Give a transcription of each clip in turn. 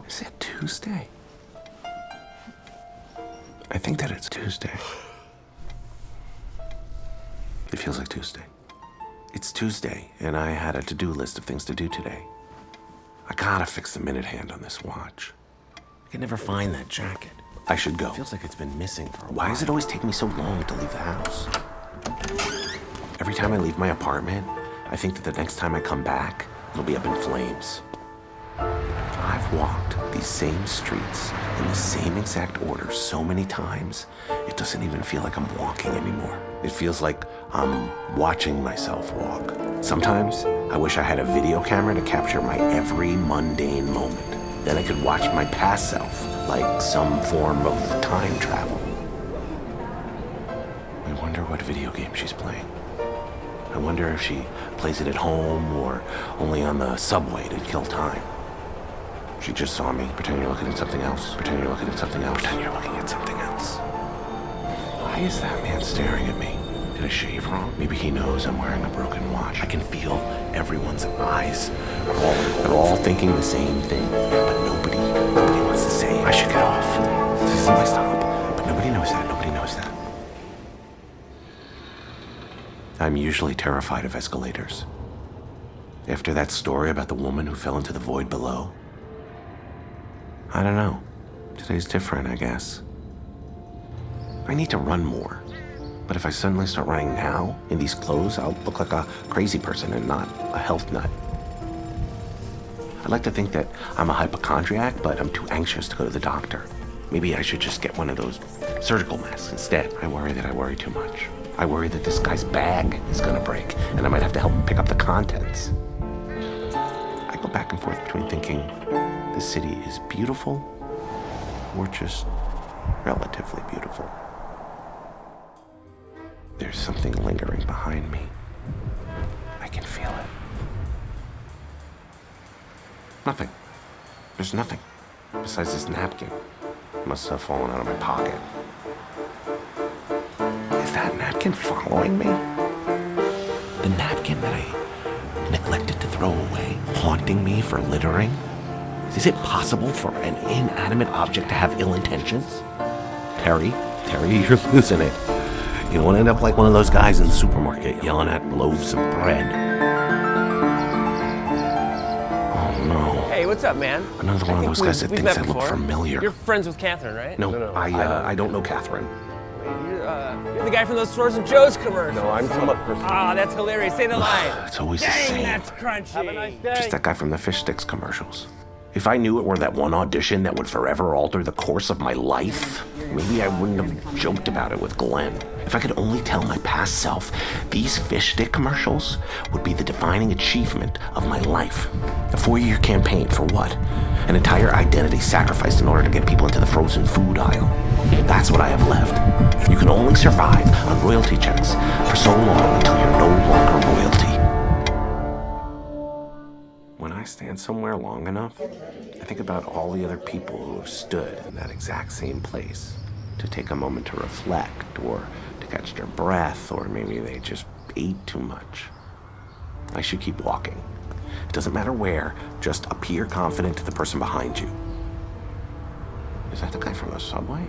Is it Tuesday? I think that it's Tuesday. It feels like Tuesday. It's Tuesday, and I had a to-do list of things to do today. I gotta fix the minute hand on this watch. I can never find that jacket. I should go. It feels like it's been missing for a while. Why does it always take me so long to leave the house? Every time I leave my apartment, I think that the next time I come back, it'll be up in flames. I've walked these same streets in the same exact order so many times, it doesn't even feel like I'm walking anymore. It feels like I'm watching myself walk. Sometimes I wish I had a video camera to capture my every mundane moment. Then I could watch my past self like some form of time travel. I wonder what video game she's playing. I wonder if she plays it at home or only on the subway to kill time. She just saw me. Pretend you're looking at something else. Pretend you're looking at something else. Pretend you're looking at something else. Why is that man staring at me? Did I shave wrong? Maybe he knows I'm wearing a broken watch. I can feel everyone's eyes. They're all thinking the same thing, but nobody wants to say it. I should get off. This isn't my stop. But nobody knows that. Nobody knows that. I'm usually terrified of escalators. After that story about the woman who fell into the void below, I don't know. Today's different, I guess. I need to run more. But if I suddenly start running now, in these clothes, I'll look like a crazy person and not a health nut. I'd like to think that I'm a hypochondriac, but I'm too anxious to go to the doctor. Maybe I should just get one of those surgical masks instead. I worry that I worry too much. I worry that this guy's bag is gonna break, and I might have to help him pick up the contents. I go back and forth between thinking this city is beautiful or just relatively beautiful. There's something lingering behind me. I can feel it. Nothing. There's nothing besides this napkin. It must have fallen out of my pocket. Is that napkin following me? The napkin that I neglected to throw away, haunting me for littering? Is it possible for an inanimate object to have ill intentions? Terry, you're losing it. You don't want to end up like one of those guys in the supermarket yelling at loaves of bread. Oh no. Hey, what's up, man? Another one of those guys that thinks I look familiar. You're friends with Catherine, right? No, I don't know Catherine. You're the guy from those Stores and Joe's commercials. No, I'm some other person. Ah, that's hilarious. Say the line. It's always the Dang, same. that's crunchy. Have a nice day. Just that guy from the fish sticks commercials. If I knew it were that one audition that would forever alter the course of my life, maybe I wouldn't have joked about it with Glenn. If I could only tell my past self, these fish stick commercials would be the defining achievement of my life. A 4-year campaign for what? An entire identity sacrificed in order to get people into the frozen food aisle. That's what I have left. You can only survive on royalty checks for so long until you're no longer royalty. When I stand somewhere long enough, I think about all the other people who have stood in that exact same place to take a moment to reflect or to catch their breath, or maybe they just ate too much. I should keep walking. It doesn't matter where, just appear confident to the person behind you. Is that the guy from the subway?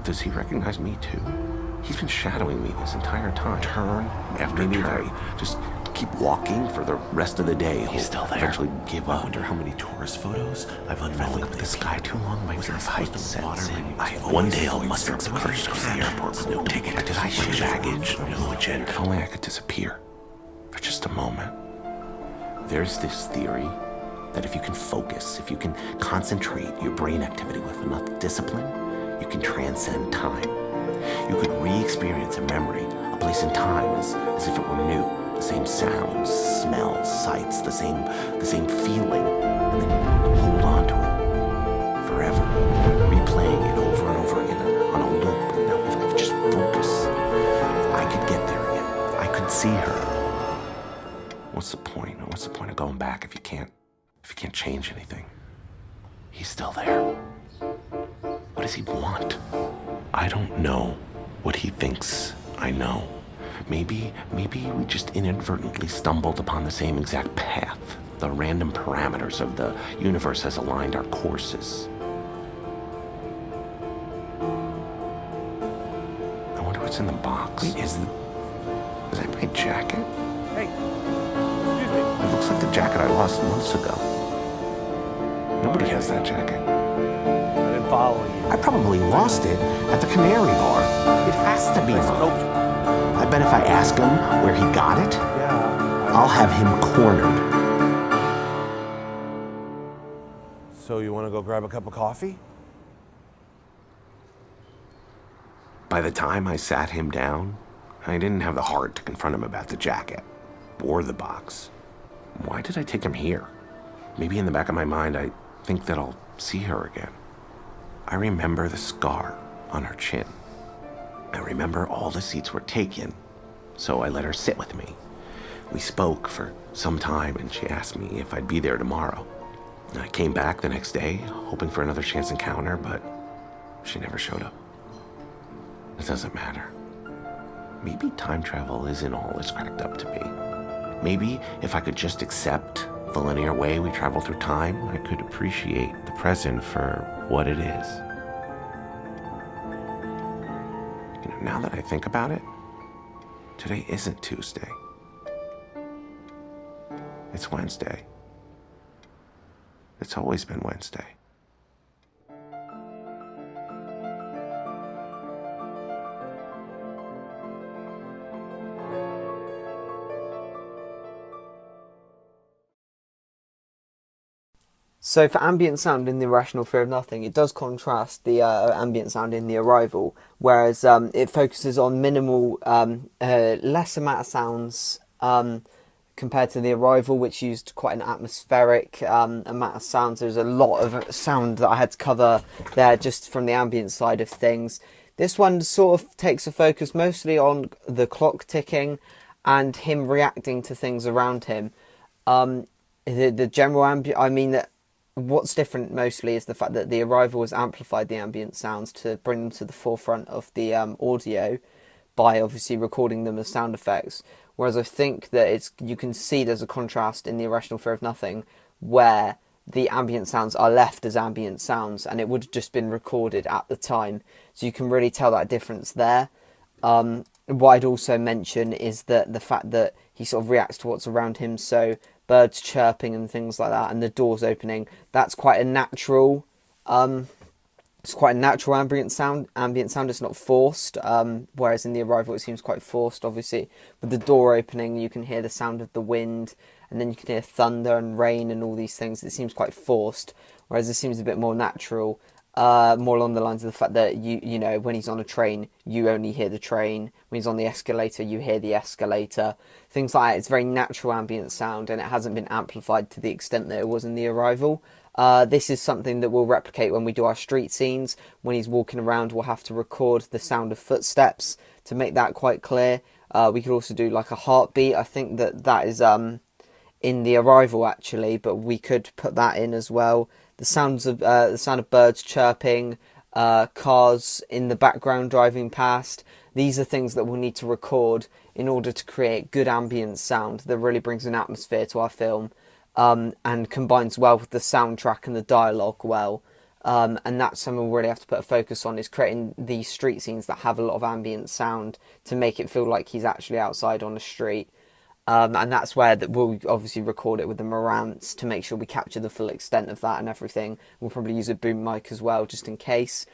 Does he recognize me too? He's been shadowing me this entire time. Turn after maybe turn. I just keep walking for the rest of the day. He's still there. Eventually give up. I wonder how many tourist photos I've unfollowed with this guy too long. My nerve height sets in. One day I'll muster up the courage to go to the airport with no ticket. Did I ship baggage? No agenda. If only I could disappear for just a moment. There's this theory that if you can focus, if you can concentrate your brain activity with enough discipline, you can transcend time. You could re-experience a memory, a place in time as if it were new. The same sounds, smells, sights, the same feeling, and then hold on to it forever, replaying it over and over again on a loop. And now if I could just focus, I could get there again. I could see her. What's the point? What's the point of going back if you can't change anything? He's still there. What does he want? I don't know what he thinks I know. Maybe we just inadvertently stumbled upon the same exact path. The random parameters of the universe has aligned our courses. I wonder what's in the box. Wait, is that my jacket? Hey, excuse me. It looks like the jacket I lost months ago. Nobody has that jacket. I've been following you. I probably lost it at the Canary Bar. It has to be mine. I bet if I ask him where he got it, I'll have him cornered. So you want to go grab a cup of coffee? By the time I sat him down, I didn't have the heart to confront him about the jacket or the box. Why did I take him here? Maybe in the back of my mind, I think that I'll see her again. I remember the scar on her chin. I remember all the seats were taken, so I let her sit with me. We spoke for some time, and she asked me if I'd be there tomorrow. I came back the next day, hoping for another chance encounter, but she never showed up. It doesn't matter. Maybe time travel isn't all it's cracked up to be. Maybe if I could just accept the linear way we travel through time, I could appreciate the present for what it is. You know, now that I think about it, today isn't Tuesday. It's Wednesday. It's always been Wednesday. So for ambient sound in the irrational fear of nothing, it does contrast the ambient sound in the arrival, whereas it focuses on minimal, less amount of sounds compared to the arrival, which used quite an atmospheric amount of sounds. There's a lot of sound that I had to cover there just from the ambient side of things. This one sort of takes a focus mostly on the clock ticking and him reacting to things around him. The general ambient, I mean, that what's different mostly is the fact that the arrival has amplified the ambient sounds to bring them to the forefront of the audio by obviously recording them as sound effects. Whereas I think that you can see there's a contrast in the irrational fear of nothing where the ambient sounds are left as ambient sounds and it would have just been recorded at the time. So you can really tell that difference there. What I'd also mention is that the fact that he sort of reacts to what's around him, so birds chirping and things like that, and the doors opening, that's quite a natural, it's quite a natural ambient sound. It's not forced, whereas in the arrival it seems quite forced. Obviously, with the door opening, you can hear the sound of the wind, and then you can hear thunder and rain and all these things. It seems quite forced, whereas this seems a bit more natural. More along the lines of the fact that you know, when he's on a train, you only hear the train. When he's on the escalator, you hear the escalator. Things like that. It's very natural ambient sound, and it hasn't been amplified to the extent that it was in the arrival. This is something that we'll replicate when we do our street scenes. When he's walking around, we'll have to record the sound of footsteps to make that quite clear. We could also do like a heartbeat. I think that is in the arrival actually, but we could put that in as well. The sound of birds chirping, cars in the background driving past. These are things that we'll need to record in order to create good ambient sound that really brings an atmosphere to our film, and combines well with the soundtrack and the dialogue well. And that's something we'll really have to put a focus on, is creating these street scenes that have a lot of ambient sound to make it feel like he's actually outside on the street. And that's where we'll obviously record it with the Marantz to make sure we capture the full extent of that and everything. We'll probably use a boom mic as well, just in case.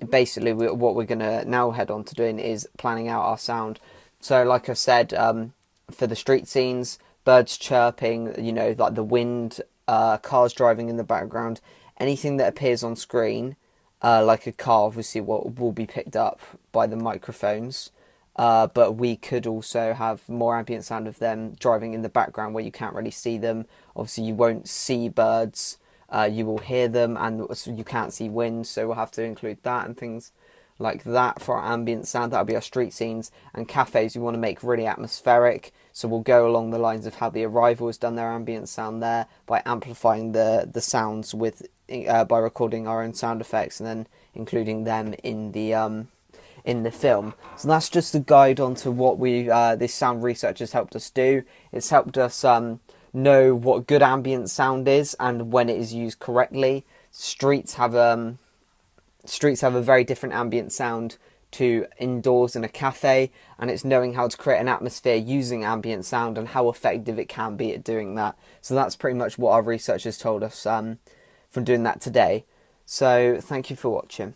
Basically, what we're going to now head on to doing is planning out our sound. So, like I said, for the street scenes, birds chirping, you know, like the wind, cars driving in the background, anything that appears on screen, like a car, obviously, will be picked up by the microphones. But we could also have more ambient sound of them driving in the background where you can't really see them. Obviously, you won't see birds, you will hear them, and you can't see wind, so we'll have to include that and things like that for our ambient sound. That'll be our street scenes. And cafes we want to make really atmospheric, so we'll go along the lines of how the arrival has done their ambient sound there by amplifying the sounds with by recording our own sound effects and then including them in the film. So that's just a guide onto what this sound research has helped us do. It's helped us know what good ambient sound is and when it is used correctly. Streets have a very different ambient sound to indoors in a cafe, and it's knowing how to create an atmosphere using ambient sound and how effective it can be at doing that. So that's pretty much what our researchers told us from doing that today. So thank you for watching.